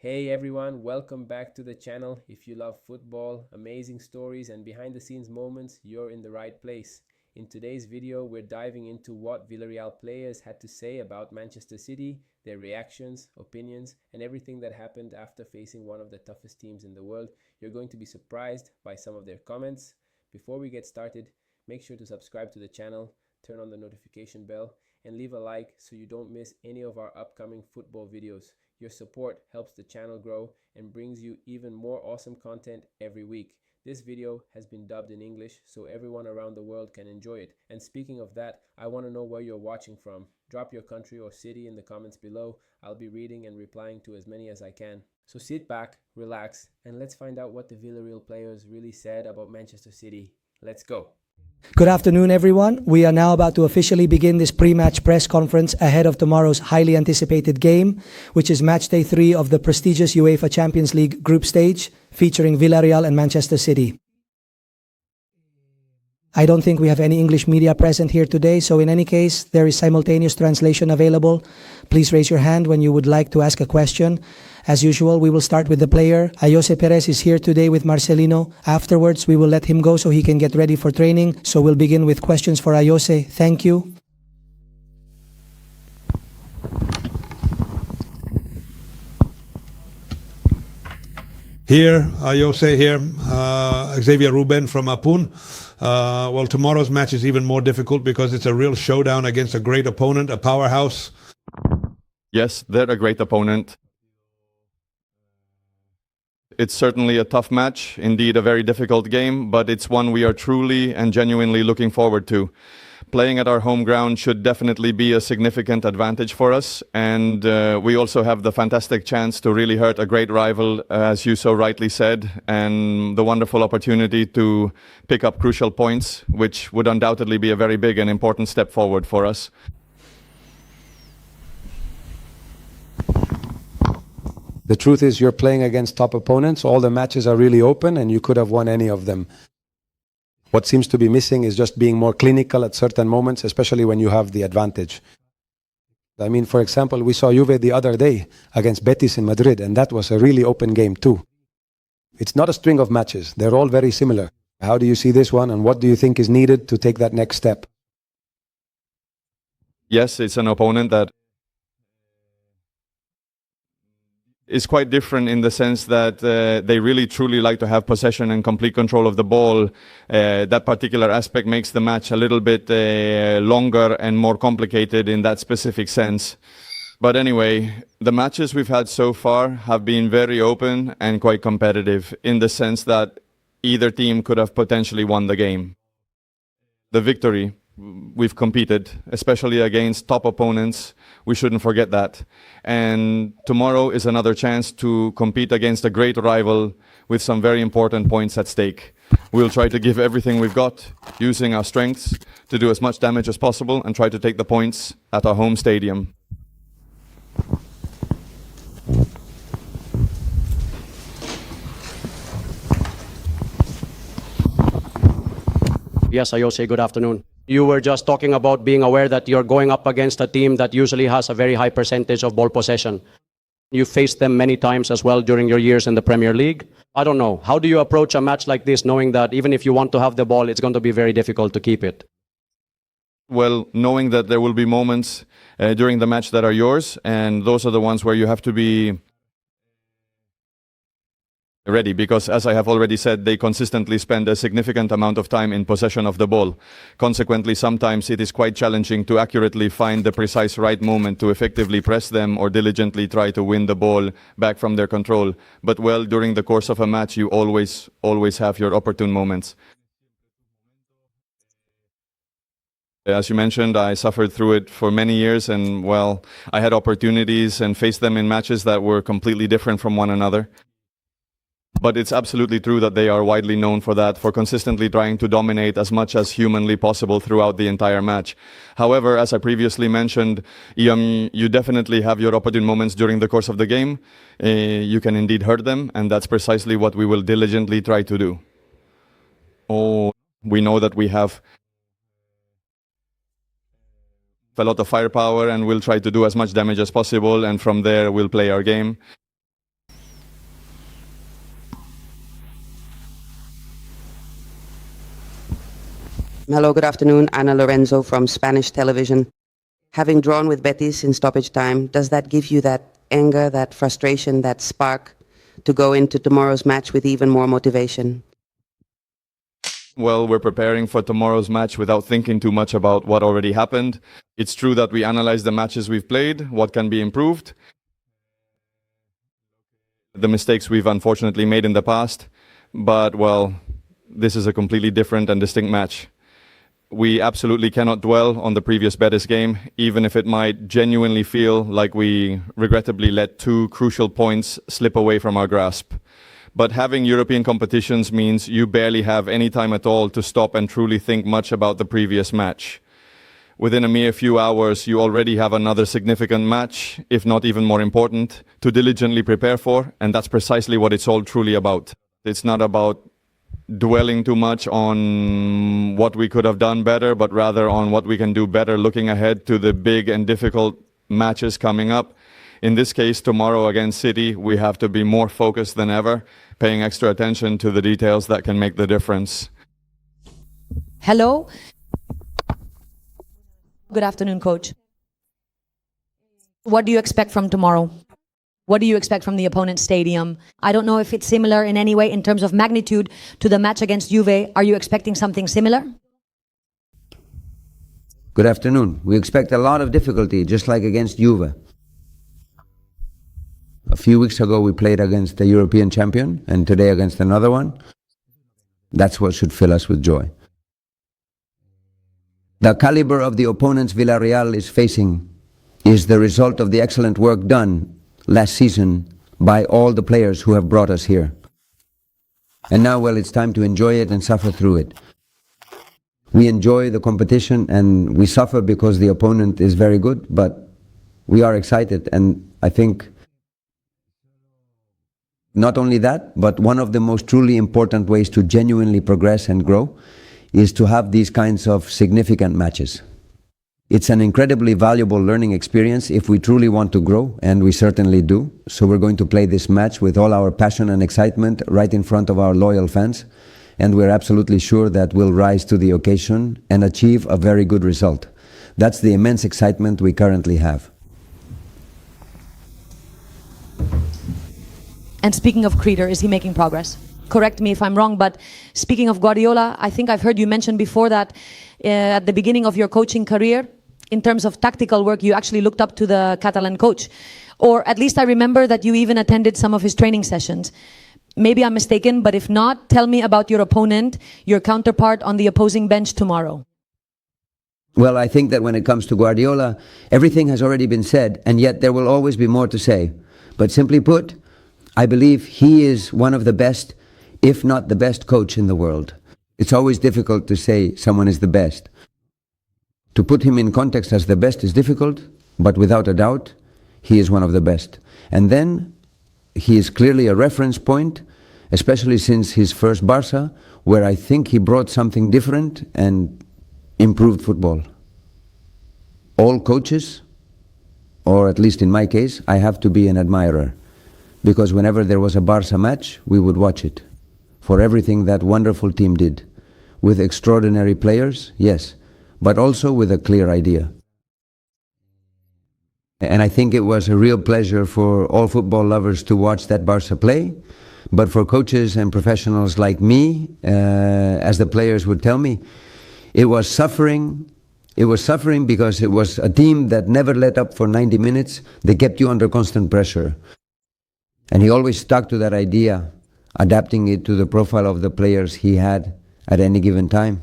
Hey everyone, welcome back to the channel. If you love football, amazing stories and behind the scenes moments, you're in the right place. In today's video, we're diving into what Villarreal players had to say about Manchester City, their reactions, opinions, and everything that happened after facing one of the toughest teams in the world. You're going to be surprised by some of their comments. Before we get started, make sure to subscribe to the channel, turn on the notification bell, and leave a like so you don't miss any of our upcoming football videos. Your support helps the channel grow and brings you even more awesome content every week. This video has been dubbed in English so everyone around the world can enjoy it. And speaking of that, I want to know where you're watching from. Drop your country or city in the comments below. I'll be reading and replying to as many as I can. So sit back, relax, and let's find out what the Villarreal players really said about Manchester City. Let's go. Good afternoon, everyone. We are now about to officially begin this pre-match press conference ahead of tomorrow's highly anticipated game, which is match day 3 of the prestigious UEFA Champions League group stage, featuring Villarreal and Manchester City. I don't think we have any English media present here today, so in any case, there is simultaneous translation available. Please raise your hand when you would like to ask a question. As usual, we will start with the player. Ayose Perez is here today with Marcelino. Afterwards, we will let him go so he can get ready for training. So we'll begin with questions for Ayose. Thank you. Here, Ayose here, Xavier Ruben from Apun. Well, tomorrow's match is even more difficult because it's a real showdown against a great opponent, a powerhouse. Yes, they're a great opponent. It's certainly a tough match, indeed a very difficult game, but it's one we are truly and genuinely looking forward to. Playing at our home ground should definitely be a significant advantage for us, and we also have the fantastic chance to really hurt a great rival, as you so rightly said, and the wonderful opportunity to pick up crucial points, which would undoubtedly be a very big and important step forward for us. The truth is you're playing against top opponents. All the matches are really open and you could have won any of them. What seems to be missing is just being more clinical at certain moments, especially when you have the advantage. I mean, for example, we saw Juve the other day against Betis in Madrid, and that was a really open game too. It's not a string of matches. They're all very similar. How do you see this one, and what do you think is needed to take that next step? Yes, it's an opponent that is quite different in the sense that they really truly like to have possession and complete control of the ball. That particular aspect makes the match a little bit longer and more complicated in that specific sense. But anyway, the matches we've had so far have been very open and quite competitive in the sense that either team could have potentially won the game. The victory, we've competed, especially against top opponents. We shouldn't forget that. And tomorrow is another chance to compete against a great rival with some very important points at stake. We'll try to give everything we've got, using our strengths to do as much damage as possible and try to take the points at our home stadium. Yes, Ayose, good afternoon. You were just talking about being aware that you're going up against a team that usually has a very high percentage of ball possession. You faced them many times as well during your years in the Premier League. I don't know, how do you approach a match like this knowing that even if you want to have the ball, it's going to be very difficult to keep it? Well, knowing that there will be moments during the match that are yours, and those are the ones where you have to be ready, because as I have already said, they consistently spend a significant amount of time in possession of the ball. Consequently, sometimes it is quite challenging to accurately find the precise right moment to effectively press them or diligently try to win the ball back from their control. But well, during the course of a match, you always have your opportune moments. As you mentioned, I suffered through it for many years, and well, I had opportunities and faced them in matches that were completely different from one another. But it's absolutely true that they are widely known for that, for consistently trying to dominate as much as humanly possible throughout the entire match. However, as I previously mentioned, you definitely have your opportune moments during the course of the game. You can indeed hurt them, and that's precisely what we will diligently try to do. We know that we have a lot of firepower, and we'll try to do as much damage as possible, and from there we'll play our game. Hello, good afternoon. Ana Lorenzo from Spanish television. Having drawn with Betis in stoppage time, does that give you that anger, that frustration, that spark to go into tomorrow's match with even more motivation? Well, we're preparing for tomorrow's match without thinking too much about what already happened. It's true that we analyze the matches we've played, what can be improved, the mistakes we've unfortunately made in the past, but well, this is a completely different and distinct match. We absolutely cannot dwell on the previous Betis game, even if it might genuinely feel like we regrettably let two crucial points slip away from our grasp. But having European competitions means you barely have any time at all to stop and truly think much about the previous match. Within a mere few hours, you already have another significant match, if not even more important, to diligently prepare for, and that's precisely what it's all truly about. It's not about dwelling too much on what we could have done better, but rather on what we can do better looking ahead to the big and difficult matches coming up. In this case, tomorrow against City, we have to be more focused than ever, paying extra attention to the details that can make the difference. Hello. Good afternoon, Coach. What do you expect from tomorrow? What do you expect from the opponent's stadium? I don't know if it's similar in any way in terms of magnitude to the match against Juve. Are you expecting something similar? Good afternoon. We expect a lot of difficulty, just like against Juve. A few weeks ago we played against the European champion, and today against another one. That's what should fill us with joy. The caliber of the opponents Vilarreal is facing is the result of the excellent work done last season by all the players who have brought us here. And now, well, it's time to enjoy it and suffer through it. We enjoy the competition and we suffer because the opponent is very good, but we are excited, and I think not only that, but one of the most truly important ways to genuinely progress and grow is to have these kinds of significant matches. It's an incredibly valuable learning experience if we truly want to grow, and we certainly do. So we're going to play this match with all our passion and excitement right in front of our loyal fans, and we're absolutely sure that we'll rise to the occasion and achieve a very good result. That's the immense excitement we currently have. And speaking of Creeder, is he making progress? Correct me if I'm wrong, but speaking of Guardiola, I think I've heard you mention before that at the beginning of your coaching career, in terms of tactical work, you actually looked up to the Catalan coach. Or at least I remember that you even attended some of his training sessions. Maybe I'm mistaken, but if not, tell me about your opponent, your counterpart on the opposing bench tomorrow. Well, I think that when it comes to Guardiola, everything has already been said, and yet there will always be more to say. But simply put, I believe he is one of the best, if not the best coach in the world. It's always difficult to say someone is the best. To put him in context as the best is difficult, but without a doubt, he is one of the best. And then, he is clearly a reference point, especially since his first Barca, where I think he brought something different and improved football. All coaches, or at least in my case, I have to be an admirer, because whenever there was a Barca match, we would watch it, for everything that wonderful team did, with extraordinary players, yes, but also with a clear idea. And I think it was a real pleasure for all football lovers to watch that Barca play, but for coaches and professionals like me, as the players would tell me, it was suffering. It was suffering because it was a team that never let up for 90 minutes. They kept you under constant pressure. And he always stuck to that idea, adapting it to the profile of the players he had at any given time.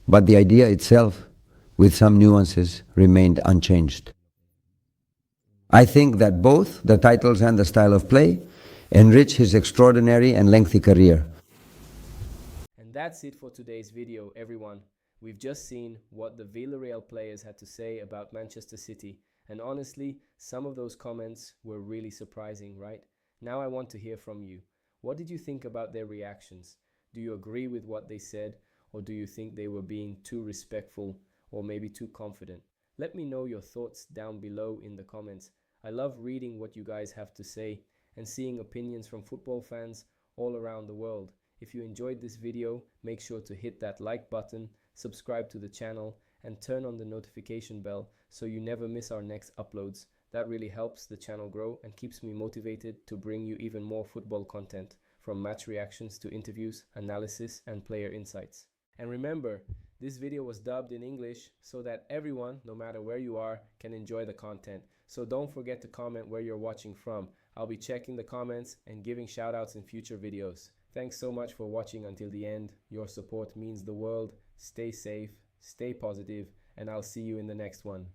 But the idea itself, with some nuances, remained unchanged. I think that both the titles and the style of play enrich his extraordinary and lengthy career. And that's it for today's video, everyone. We've just seen what the Vilarreal players had to say about Manchester City, and honestly, some of those comments were really surprising, right? Now I want to hear from you. What did you think about their reactions? Do you agree with what they said, or do you think they were being too respectful or maybe too confident? Let me know your thoughts down below in the comments. I love reading what you guys have to say and seeing opinions from football fans all around the world. If you enjoyed this video, make sure to hit that like button, subscribe to the channel, and turn on the notification bell so you never miss our next uploads. That really helps the channel grow and keeps me motivated to bring you even more football content, from match reactions to interviews, analysis, and player insights. And remember, this video was dubbed in English so that everyone, no matter where you are, can enjoy the content. So don't forget to comment where you're watching from. I'll be checking the comments and giving shoutouts in future videos. Thanks so much for watching until the end. Your support means the world. Stay safe, stay positive, and I'll see you in the next one.